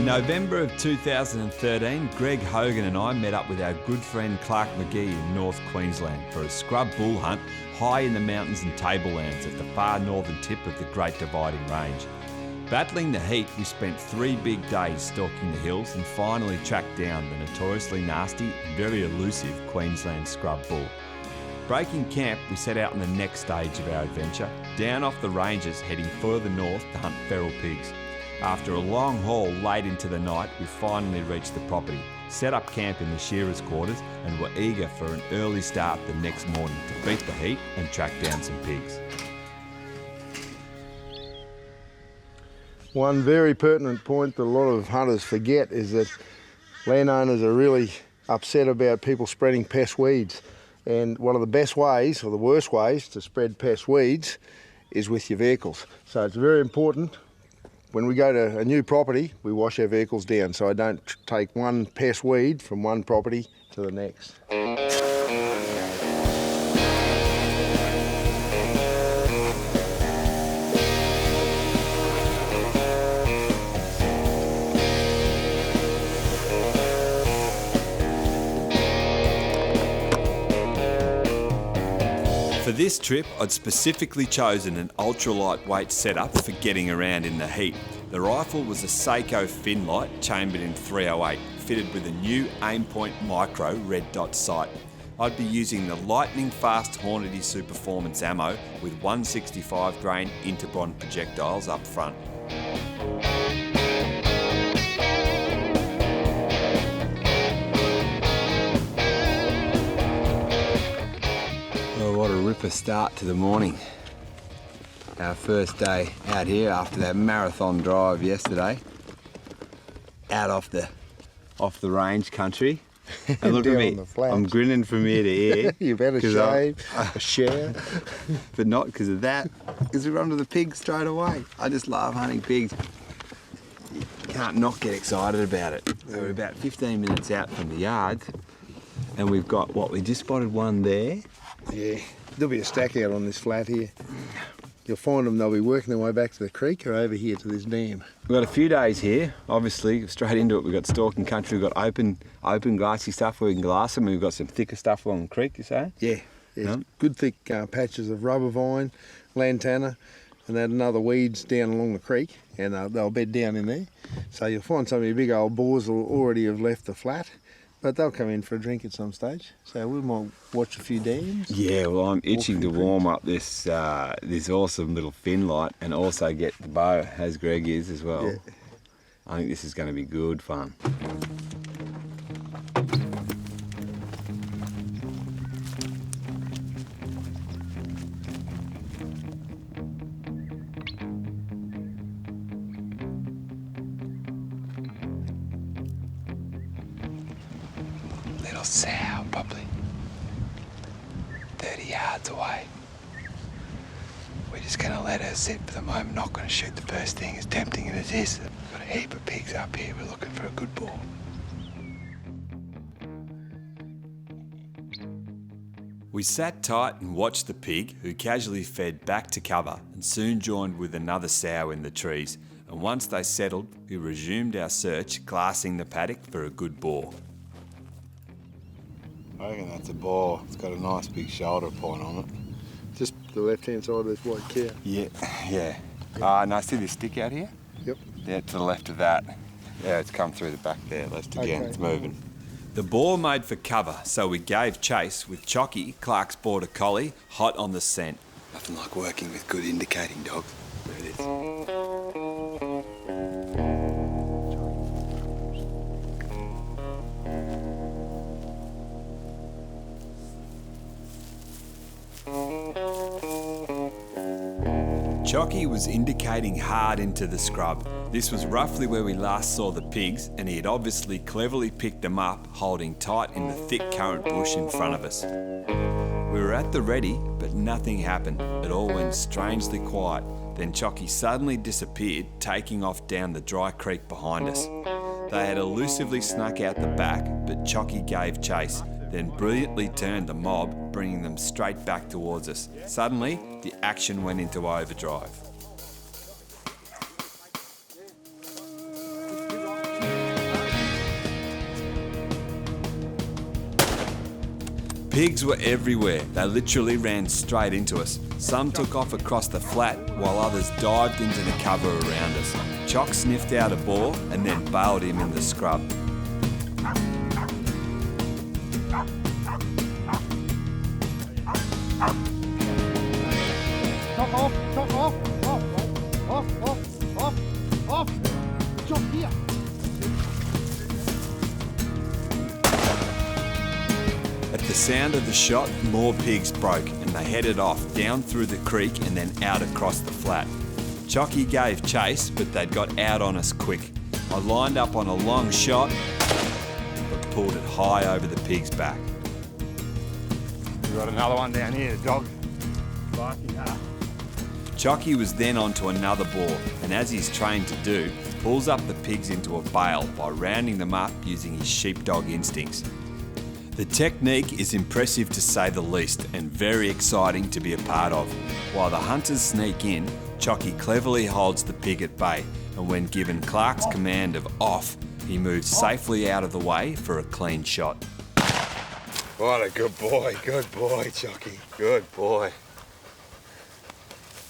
In November of 2013, Greg Hogan and I met up with our good friend Clark McGee in North Queensland for a scrub bull hunt high in the mountains and tablelands at the far northern tip of the Great Dividing Range. Battling the heat, we spent 3 big days stalking the hills and finally tracked down the notoriously nasty and very elusive Queensland scrub bull. Breaking camp, we set out on the next stage of our adventure, down off the ranges heading further north to hunt feral pigs. After a long haul late into the night, we finally reached the property, set up camp in the shearers' quarters and were eager for an early start the next morning to beat the heat and track down some pigs. One very pertinent point that a lot of hunters forget is that landowners are really upset about people spreading pest weeds. And one of the best ways, or the worst ways, to spread pest weeds is with your vehicles. So it's very important. When we go to a new property, we wash our vehicles down so I don't take one pest weed from one property to the next. For this trip, I'd specifically chosen an ultra-lightweight setup for getting around in the heat. The rifle was a Seiko Finlight chambered in .308, fitted with a new Aimpoint Micro red dot sight. I'd be using the lightning-fast Hornady Superformance ammo with 165 grain Interbond projectiles up front. What a ripper start to the morning. Our first day out here after that marathon drive yesterday. Out off the range country. And look at me, I'm grinning from ear to ear. You've had a shave, a shower. But not because of that, because we're onto the pigs straight away. I just love hunting pigs. You can't not get excited about it. So we're about 15 minutes out from the yards and we've got, we just spotted one there. Yeah, there'll be a stack out on this flat here. You'll find them, they'll be working their way back to the creek or over here to this dam. We've got a few days here, obviously, straight into it. We've got stalking country, we've got open glassy stuff where we can glass them, and we've got some thicker stuff along the creek, you say? Yeah, good thick patches of rubber vine, lantana, and then another weeds down along the creek, and they'll bed down in there. So you'll find some of your big old boars will already have left the flat. But they'll come in for a drink at some stage, so we might watch a few dams. Yeah, well, I'm itching to warm up this this awesome little Finlight and also get the bow, as Greg is as well. Yeah. I think this is going to be good fun. Little sow, probably 30 yards away. We're just going to let her sit for the moment, not going to shoot the first thing, as tempting as it is. We've got a heap of pigs up here, we're looking for a good boar. We sat tight and watched the pig, who casually fed back to cover and soon joined with another sow in the trees. And once they settled, we resumed our search, glassing the paddock for a good boar. I reckon that's a boar. It's got a nice big shoulder point on it. Just the left-hand side of this white cow. Yeah. No, see this stick out here? Yep. Yeah, to the left of that. Yeah, it's come through the back there. Left again, It's moving. The boar made for cover, so we gave chase with Chocky, Clark's border collie, hot on the scent. Nothing like working with good indicating dogs. There it is. Chocky was indicating hard into the scrub. This was roughly where we last saw the pigs, and he had obviously cleverly picked them up, holding tight in the thick currant bush in front of us. We were at the ready, but nothing happened. It all went strangely quiet. Then Chocky suddenly disappeared, taking off down the dry creek behind us. They had elusively snuck out the back, but Chocky gave chase, then brilliantly turned the mob, bringing them straight back towards us. Suddenly, the action went into overdrive. Pigs were everywhere. They literally ran straight into us. Some took off across the flat, while others dived into the cover around us. Chock sniffed out a boar and then bailed him in the scrub. Off. Chock here. At the sound of the shot, more pigs broke and they headed off down through the creek and then out across the flat. Chocky gave chase, but they'd got out on us quick. I lined up on a long shot, but pulled it high over the pig's back. We've got another one down here, the dog. Barking hard. Chocky was then onto another boar, and as he's trained to do, pulls up the pigs into a bale by rounding them up using his sheepdog instincts. The technique is impressive to say the least, and very exciting to be a part of. While the hunters sneak in, Chocky cleverly holds the pig at bay, and when given Clark's command of off, he moves safely out of the way for a clean shot. What a good boy, Chocky. Good boy.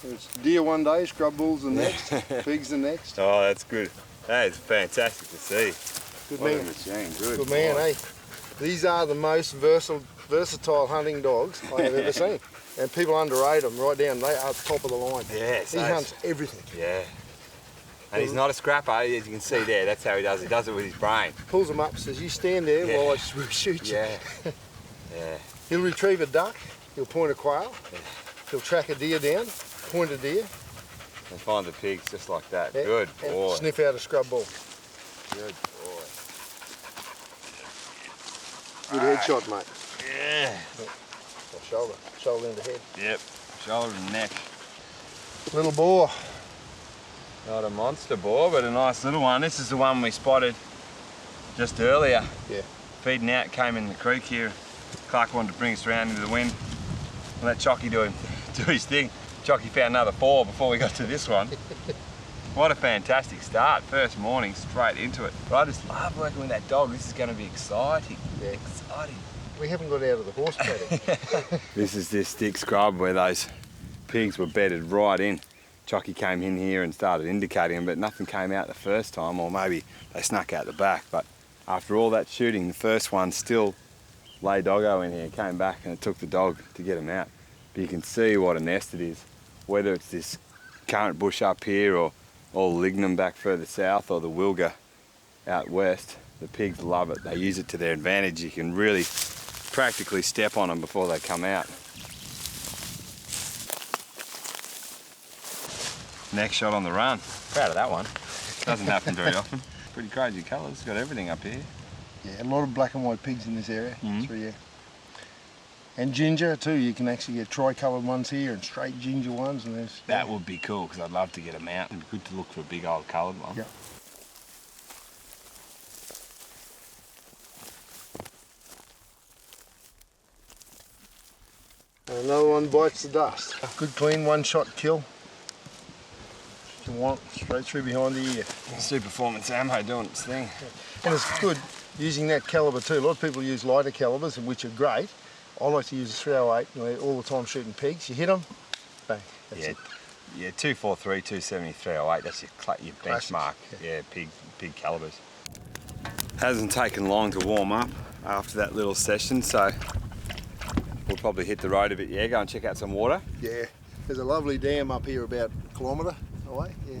It's deer one day, scrub bulls the next, pigs the next. Oh, that's good. That is fantastic to see. Good What man. a machine. Good Good man, boy. eh? These are the most versatile hunting dogs I have ever seen. And people underrate them right down. They are top of the line. Yes. He hunts everything. Yeah. And he's not a scrapper, as you can see there. That's how he does it. He does it with his brain. Pulls them up, says, you stand there Yeah. while I shoot you. Yeah. Yeah. He'll retrieve a duck, he'll point a quail, he'll track a deer down, point a deer. And find the pigs just like that. Yeah, Good and boy. sniff out a scrub ball. Good boy. Good headshot, mate. Yeah. Or shoulder into head. Yep. Shoulder and neck. Little boar. Not a monster boar, but a nice little one. This is the one we spotted just earlier. Yeah. Feeding out, came in the creek here. Clark wanted to bring us around into the wind. And let Chocky do his thing. Chocky found another 4 before we got to this one. What a fantastic start. First morning, straight into it. But I just love working with that dog. This is going to be exciting. Yeah. Exciting. We haven't got out of the horse paddock. This is this thick scrub where those pigs were bedded right in. Chocky came in here and started indicating them, but nothing came out the first time, or maybe they snuck out the back. But after all that shooting, the first one still lay doggo in here, came back, and it took the dog to get him out. But you can see what a nest it is, whether it's this currant bush up here or lignum back further south or the wilga out west. The pigs love it. They use it to their advantage. You can really practically step on them before they come out. Next shot on the run. Proud of that one. Doesn't happen very often. Pretty crazy colours. Got everything up here. Yeah, a lot of black and white pigs in this area. Mhm. So, yeah. And ginger too. You can actually get tri-coloured ones here and straight ginger ones. And there's That would be cool because I'd love to get them out. It'd be good to look for a big old coloured one. Yeah. Another one bites the dust. Good clean one-shot kill. If you want, straight through behind the ear. Super performance ammo doing its thing. And it's good using that calibre too. A lot of people use lighter calibres, which are great. I like to use a 308 all the time shooting pigs. You hit them, bang. That's Yeah, it. yeah, 243, 270, 308. That's your Classics, benchmark. yeah. Yeah, big calibers. Hasn't taken long to warm up after that little session, so we'll probably hit the road a bit. Yeah, go and check out some water. Yeah, there's a lovely dam up here about a kilometre away. Yeah.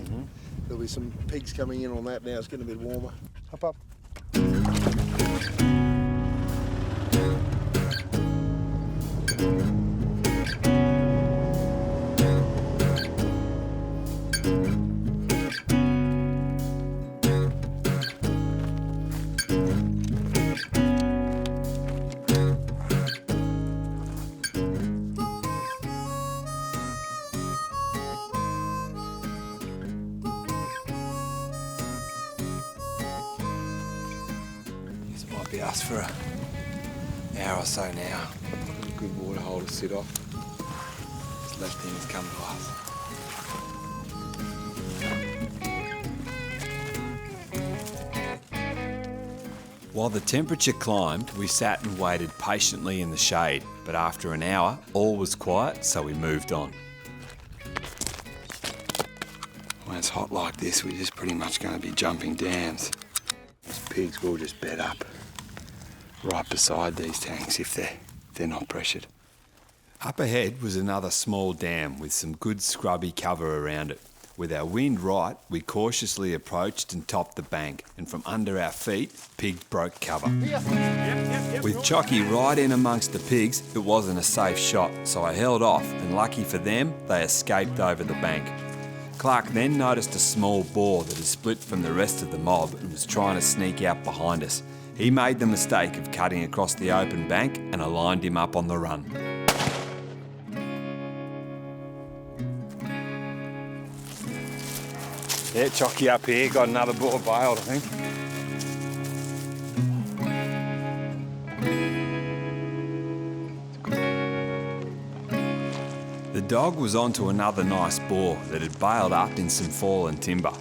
There'll be some pigs coming in on that now. It's getting a bit warmer. Hop up. This might be us for an hour or so now. A good waterhole to sit off. Just let things come to us. While the temperature climbed, we sat and waited patiently in the shade, but after an hour, all was quiet, so we moved on. When it's hot like this, we're just pretty much going to be jumping dams. These pigs will just bed up right beside these tanks if they're not pressured. Up ahead was another small dam with some good scrubby cover around it. With our wind right, we cautiously approached and topped the bank, and from under our feet, pigs broke cover. With Chocky right in amongst the pigs, it wasn't a safe shot, so I held off, and lucky for them, they escaped over the bank. Clark then noticed a small boar that had split from the rest of the mob and was trying to sneak out behind us. He made the mistake of cutting across the open bank and aligned him up on the run. Yeah, Chocky up here, got another boar bailed, I think. The dog was onto another nice boar that had bailed up in some fallen timber.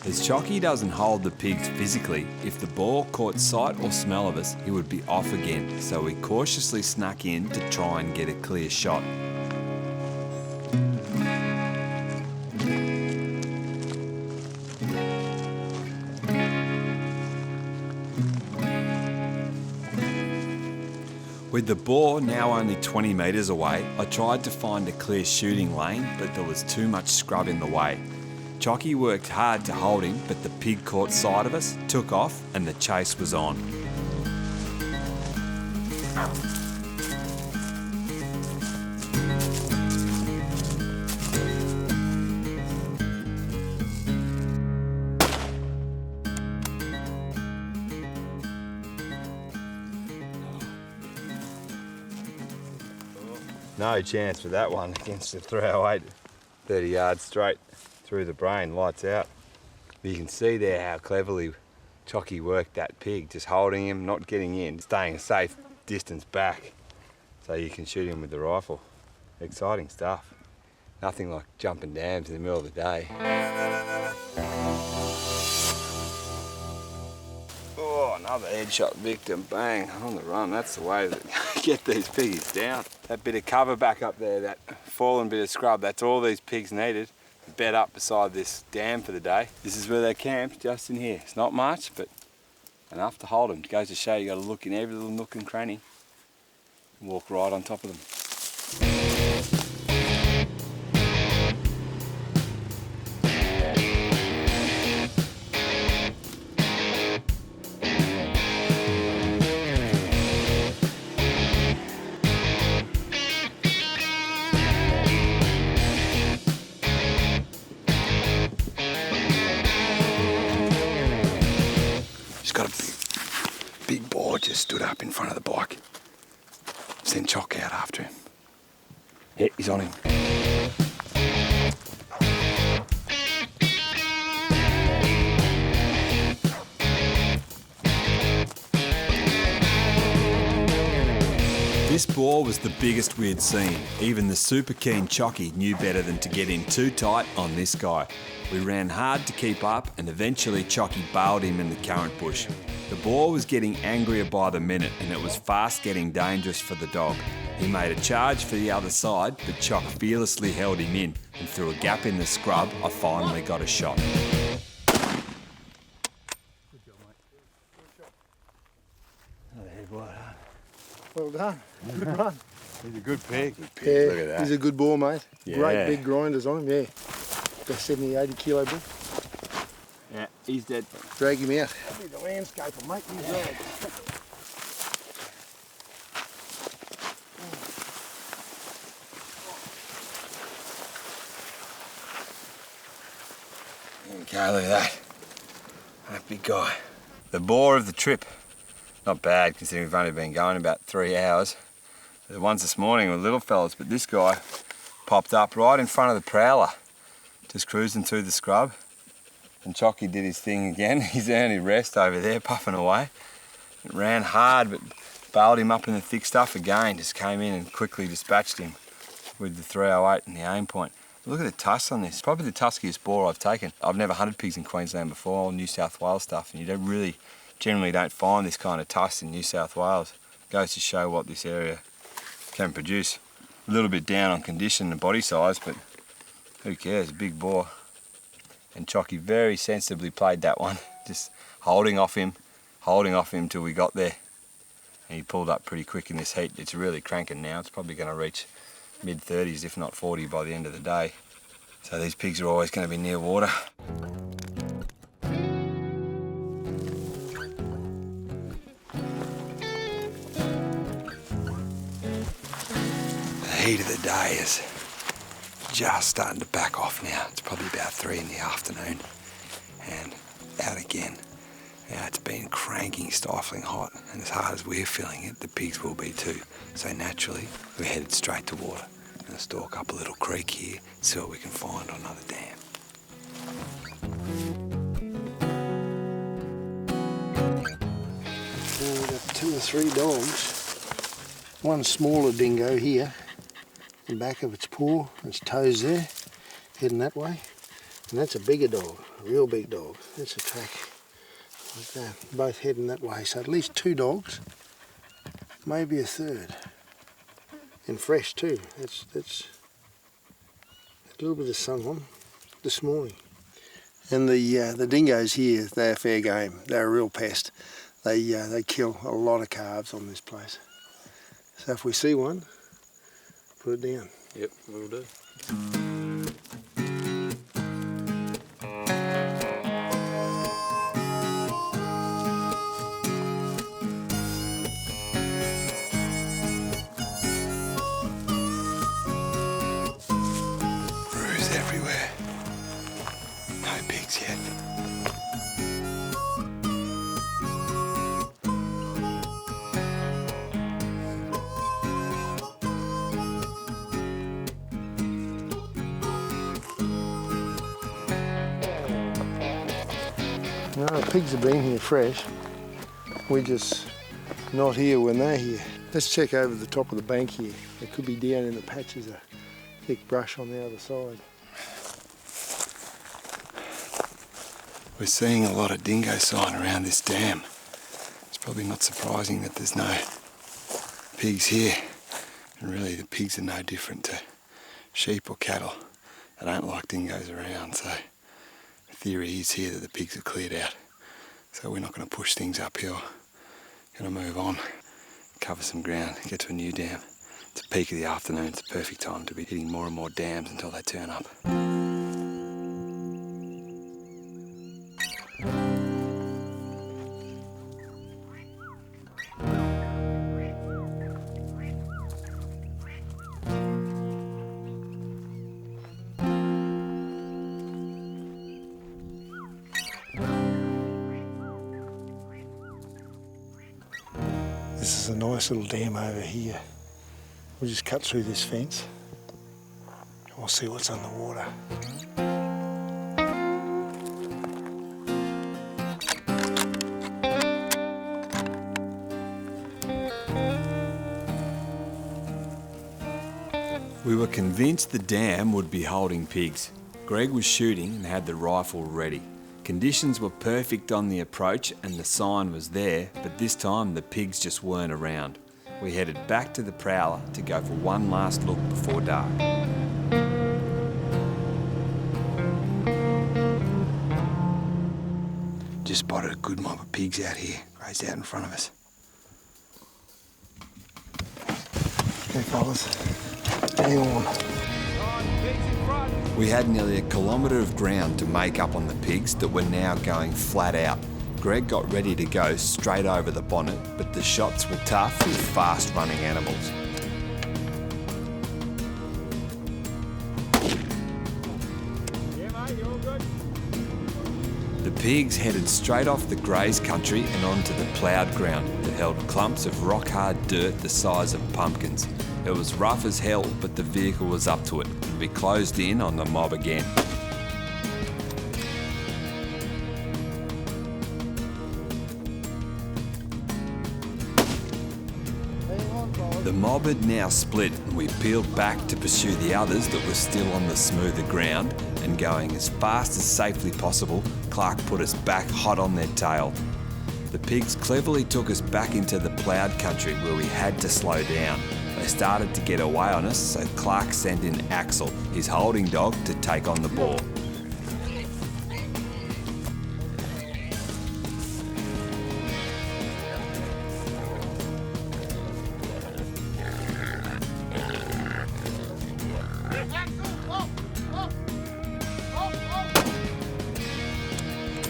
As Chocky doesn't hold the pigs physically, if the boar caught sight or smell of us, he would be off again, so we cautiously snuck in to try and get a clear shot. With the boar now only 20 metres away, I tried to find a clear shooting lane, but there was too much scrub in the way. Chocky worked hard to hold him, but the pig caught sight of us, took off, and the chase was on. No chance for that one against the 308. 30 yards straight through the brain, lights out. But you can see there how cleverly Chocky worked that pig, just holding him, not getting in, staying a safe distance back so you can shoot him with the rifle. Exciting stuff. Nothing like jumping dams in the middle of the day. Oh, another headshot victim, bang, on the run. That's the way to get these piggies down. That bit of cover back up there, that fallen bit of scrub, that's all these pigs needed to bed up beside this dam for the day. This is where they camped, just in here. It's not much, but enough to hold them. It goes to show you got to look in every little nook and cranny and walk right on top of them. Got a big boar just stood up in front of the bike. Sent Chock out after him. Yeah, he's on him. This boar was the biggest we had seen. Even the super keen Chocky knew better than to get in too tight on this guy. We ran hard to keep up and eventually Chocky bailed him in the currant bush. The boar was getting angrier by the minute and it was fast getting dangerous for the dog. He made a charge for the other side, but Chock fearlessly held him in, and through a gap in the scrub, I finally got a shot. Well done. Good run. He's a good pig. Good pig. Yeah, Look at that. he's a good boar, mate. Yeah. Great big grinders on him, yeah. About 70, 80 kilo bull. Yeah, he's dead. Drag him out. Be the landscaper, mate. He's right. Okay, look at that. That big guy. The boar of the trip. Not bad considering we've only been going about 3 hours. The ones this morning were little fellas, but this guy popped up right in front of the prowler, just cruising through the scrub. And Chocky did his thing again. He's only rest over there, puffing away. It ran hard, but bailed him up in the thick stuff again. Just came in and quickly dispatched him with the 308 and the aim point. Look at the tusks on this. Probably the tuskiest boar I've taken. I've never hunted pigs in Queensland before, all New South Wales stuff, and you don't really Generally don't find this kind of tusk in New South Wales. Goes to show what this area can produce. A little bit down on condition and body size, but who cares, big boar. And Chocky very sensibly played that one, just holding off him till we got there. And he pulled up pretty quick in this heat. It's really cranking now. It's probably going to reach mid-30s, if not 40 by the end of the day. So these pigs are always going to be near water. The heat of the day is just starting to back off now. It's probably about 3 in the afternoon. And out again. Now it's been cranking, stifling hot, and as hard as we're feeling it, the pigs will be too. So naturally, we're headed straight to water. Gonna stalk up a little creek here, see what we can find on another dam. We've got 2 or 3 dogs. One smaller dingo here, the back of its paw, its toes there, heading that way. And that's a bigger dog, a real big dog. That's a track. Like that, both heading that way, so at least 2 dogs, maybe a third, and fresh too. That's a little bit of sun on this morning. And the dingoes here, they're fair game. They're a real pest. They kill a lot of calves on this place. So if we see one, put it down. Yep, we'll do. Everywhere. No pigs yet. No, the pigs have been here fresh. We're just not here when they're here. Let's check over the top of the bank here. They could be down in the patches of thick brush on the other side. We're seeing a lot of dingo sign around this dam. It's probably not surprising that there's no pigs here. And really the pigs are no different to sheep or cattle. They don't like dingoes around, so the theory is here that the pigs have cleared out. So we're not going to push things uphill. Going to move on, cover some ground, get to a new dam. It's the peak of the afternoon, it's the perfect time to be hitting more and more dams until they turn up. This is a nice little dam over here. We'll just cut through this fence and we'll see what's underwater. We were convinced the dam would be holding pigs. Greg was shooting and had the rifle ready. Conditions were perfect on the approach and the sign was there, but this time the pigs just weren't around. We headed back to the prowler to go for one last look before dark. Just spotted a good mob of pigs out here, grazed out in front of us. Okay, fellas, hang on. We had nearly a kilometre of ground to make up on the pigs that were now going flat out. Greg got ready to go straight over the bonnet, but the shots were tough with fast-running animals. The pigs headed straight off the graze country and onto the ploughed ground that held clumps of rock-hard dirt the size of pumpkins. It was rough as hell, but the vehicle was up to it, and we closed in on the mob again. The mob had now split, and we peeled back to pursue the others that were still on the smoother ground, and going as fast as safely possible, Clark put us back hot on their tail. The pigs cleverly took us back into the ploughed country where we had to slow down. They started to get away on us, so Clark sent in Axel, his holding dog, to take on the boar.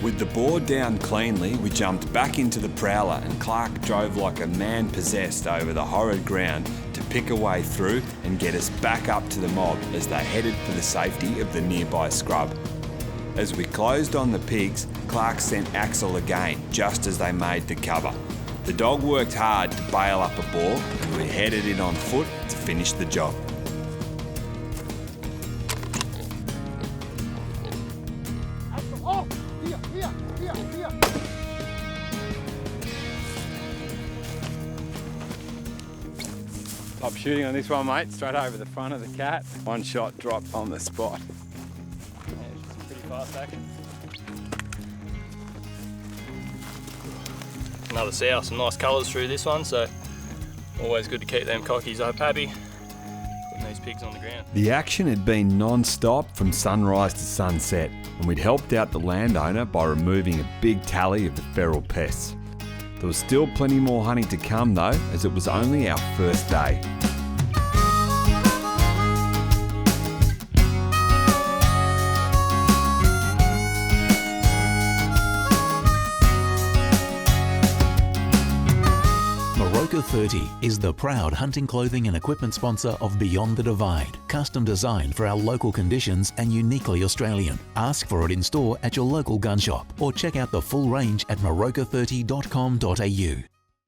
With the boar down cleanly, we jumped back into the prowler and Clark drove like a man possessed over the horrid ground to pick a way through and get us back up to the mob as they headed for the safety of the nearby scrub. As we closed on the pigs, Clark sent Axel again, just as they made the cover. The dog worked hard to bail up a boar and we headed in on foot to finish the job. Top shooting on this one, mate, straight over the front of the cat. One shot drop on the spot. Yeah, it's pretty fast acting. Another sow, some nice colours through this one, so always good to keep them cockies up happy. Putting these pigs on the ground. The action had been non-stop from sunrise to sunset, and we'd helped out the landowner by removing a big tally of the feral pests. There was still plenty more hunting to come though, as it was only our first day. Marocco 30 is the proud hunting clothing and equipment sponsor of Beyond the Divide. Custom designed for our local conditions and uniquely Australian. Ask for it in store at your local gun shop or check out the full range at morocco30.com.au.